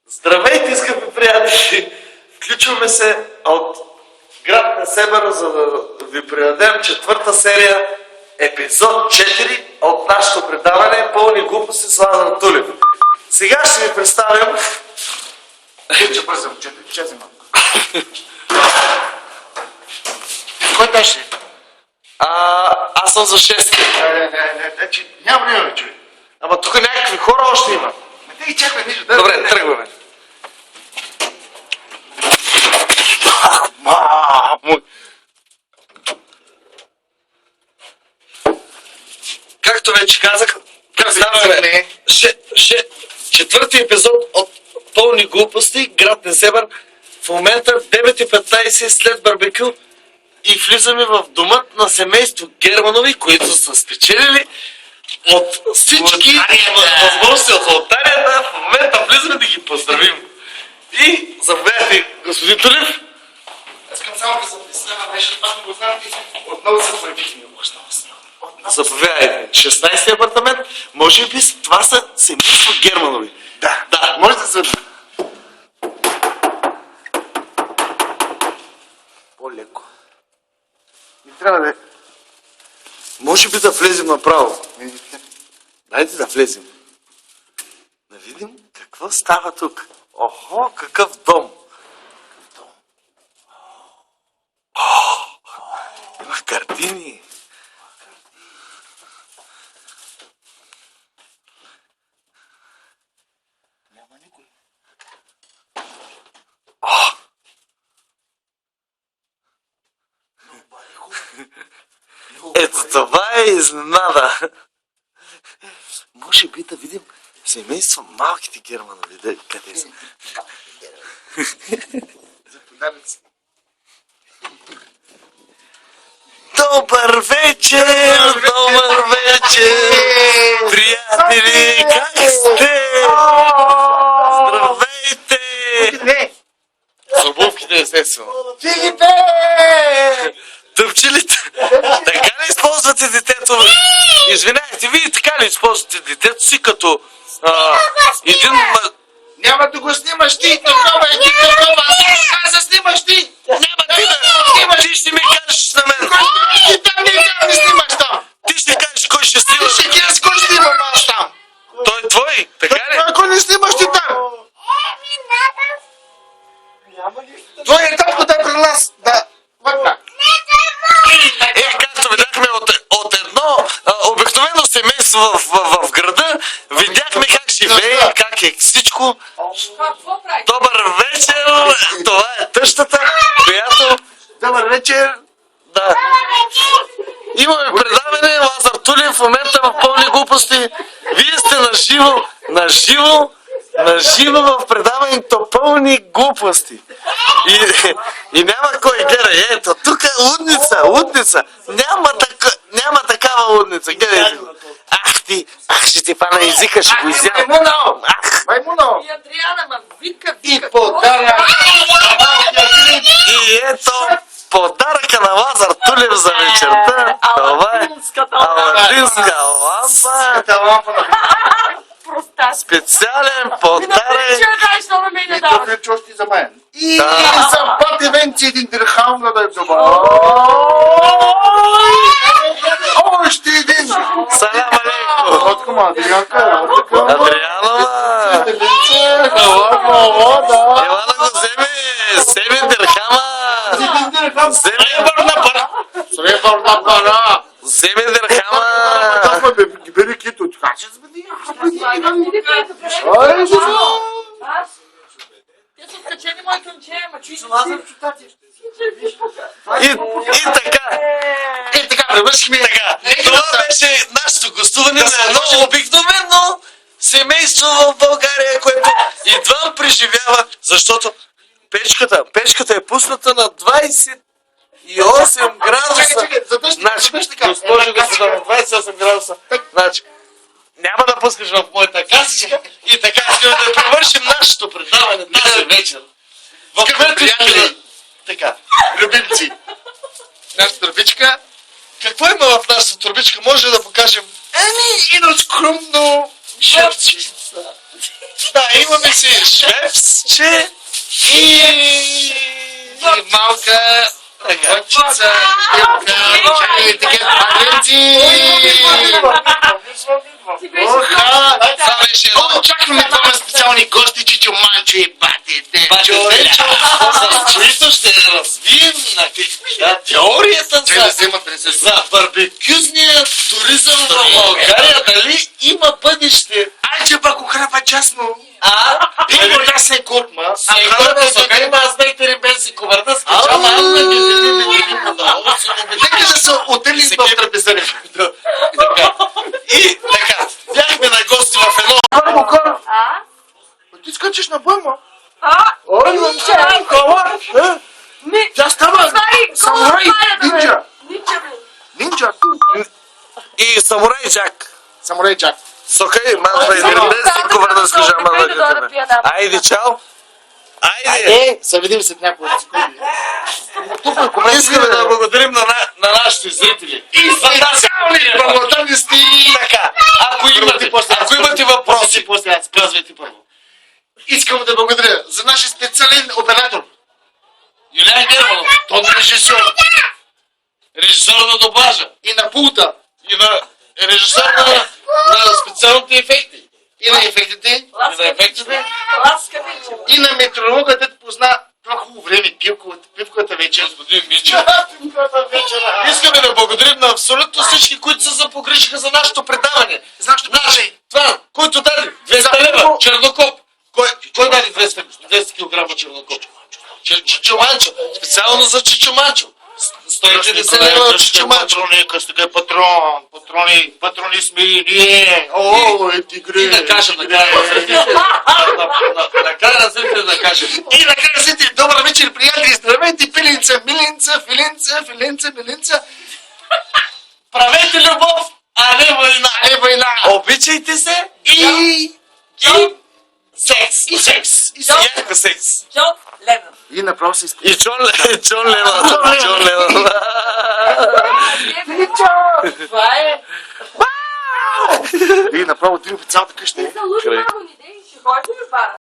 Здравейте, скъпи приятели! Включваме се от град Несебър, за да ви предадем четвърта серия, епизод 4 от нашето предаване Пълни глупости с Лазар Тулев. Сега ще ви представим... Че бързам, чези малко. Кой беше? Аз съм за 6. Няма време, човек. Ама тук някакви хора още има. Не ги чакай нищо. Добре, тръгваме. Както вече казах, представяме четвърти епизод от Пълни глупости, град Несебър. В момента 9:15 след барбекю и влизаме в домът на семейство Германови, които са спечелили от всички възможности от лотарията. В момента влизаме да ги поздравим. И заповядайте, господин Тулев. Искам само да се представя, беше това, го знам, отново се появихме. Заповядайте. 16-ти апартамент. Може би това са семейство Германови. Да, може да се... По-леко. Не трябва да... Може би да влезем направо. Дайте да влезем. Да видим какво става тук. Охо, какъв дом. Има картини. Няма никой. Ето това е изненада. Може би да видим семейство малките Германови. Къде са? Заповядайте се. Добър вечер! Добър вечер! Приятели, как сте? Здравейте! Не! С обувките, естествено. Филипе! Тъпчелите? Така ли използвате детето? Извинявайте, вие така ли използвате детето си като един... Няма да го снимаш ти, такова е ти, такова! Как да снимаш ти? Няма ти да... Ти ще ми кажеш на мен. Ти там не снимаш там! Ти ще кажеш кой ще снима. Ти ще ги кой снимам аз там! Той е твой, така ли? Ако не снимаш ти там! Той е татко да е при нас! Да, вътре! Както видяхме от едно обикновено семейство в града, видяхме как живее, как е всичко. Добър вечер! Това е тъщата, която... Добър вечер! Да. Имаме предаване, Лазар Тулев в момента в Пълни глупости. Вие сте на живо в предаването Пълни глупости. И няма кой гледа. Ето, тук е лудница. Няма такава лудница. Гледайте го. Ах, ще ти фана езика, ще го изява. Маймуно! И Адриана, ма вика. И подарък! И ето подаръка на Лазар Тулев за вечерта. Това е аладинска лампа. Специален подарък. И тук е чости за мен. И за пати венци един дирхам да дай доба. Още един! Салам алейкум. Откъм Адрианка? Адрианова. Ела да го вземе. 7 дирхама. Сребърна пара! Вземе дирхама. Бери кито, така ще сбеди. Те са вкачени мои къмче, ма чуй си. И така, превършихме така. Това беше нашето гостуване на едно обикновено семейство в България, което едва преживява, защото печката е пусната на 28 градуса. Значи, госпожо господа, на 28 градуса. Значи, няма да пускаш в моята касичка и така искаме да привършим нашето предаване тази вечер. В което така, Любимци! Нашата турбичка. какво има в нашата турбичка? Може да покажем? Едно скромно шапчица. Да, имаме си шефче и малка дъчица, черни такива паленци. Очакваме двама специални гости, Чичо Манчо и Бати Денчо. С които ще развием теорията за барбекюзния туризъм в България. Дали има бъдеще? Айде пак охрапа частно. Пиво да се купма. Аз бейте ребен си ковърна с качама, аз да ги взели да ги видим. Нека да се отели с трапезари. И така, бяхме на гости в едно... Ти скачаш на бойма. Тя става самурай, нинджа. Нинджа. И самурай Джак. Самурай Джак. Сокай, мазва и ребен си ковърна с качама, да ги взели. Айде, чао. Айде! Се видим след няколко секунди. Искаме да благодарим на нашите зрители. И специални благодарности. Така, ако имате въпроси, После аз казвайте първо. Искам да благодаря за нашия специален оператор. Юлиан Германов, Тон режисьор. режисьор на доблажа И на пулта. и на режисьор на специалните ефекти. И на ефектите. И на метеоролога, дето позна това хубаво време, пивковата вечер. Господин Мичев. Искаме да благодарим на абсолютно всички, които се запогрижиха за нашето предаване. Защо Значи, това, който даде 200 лева, чернокоп. Кой даде 200 кг чернокоп? Чичо Манчо. Специално за Чичо Манчо. 150 лева от Чичо Манчо. Патрони сме и ние. О, тигре. И да кажем накрая на зрителите. Накрая на зрителите да кажем. И накрая зрители, добър вечер, приятели, здравейте, пилинца, милинца, милинца. Правете любов, а не война. Не война. Обичайте се И секс. И секс. Ярко секс. Джон Ленън. И направо се изпълни. И Джон Лева. Това е. И направо три по цялата къща. Залуч много ни дей, ще ходите ли в бара?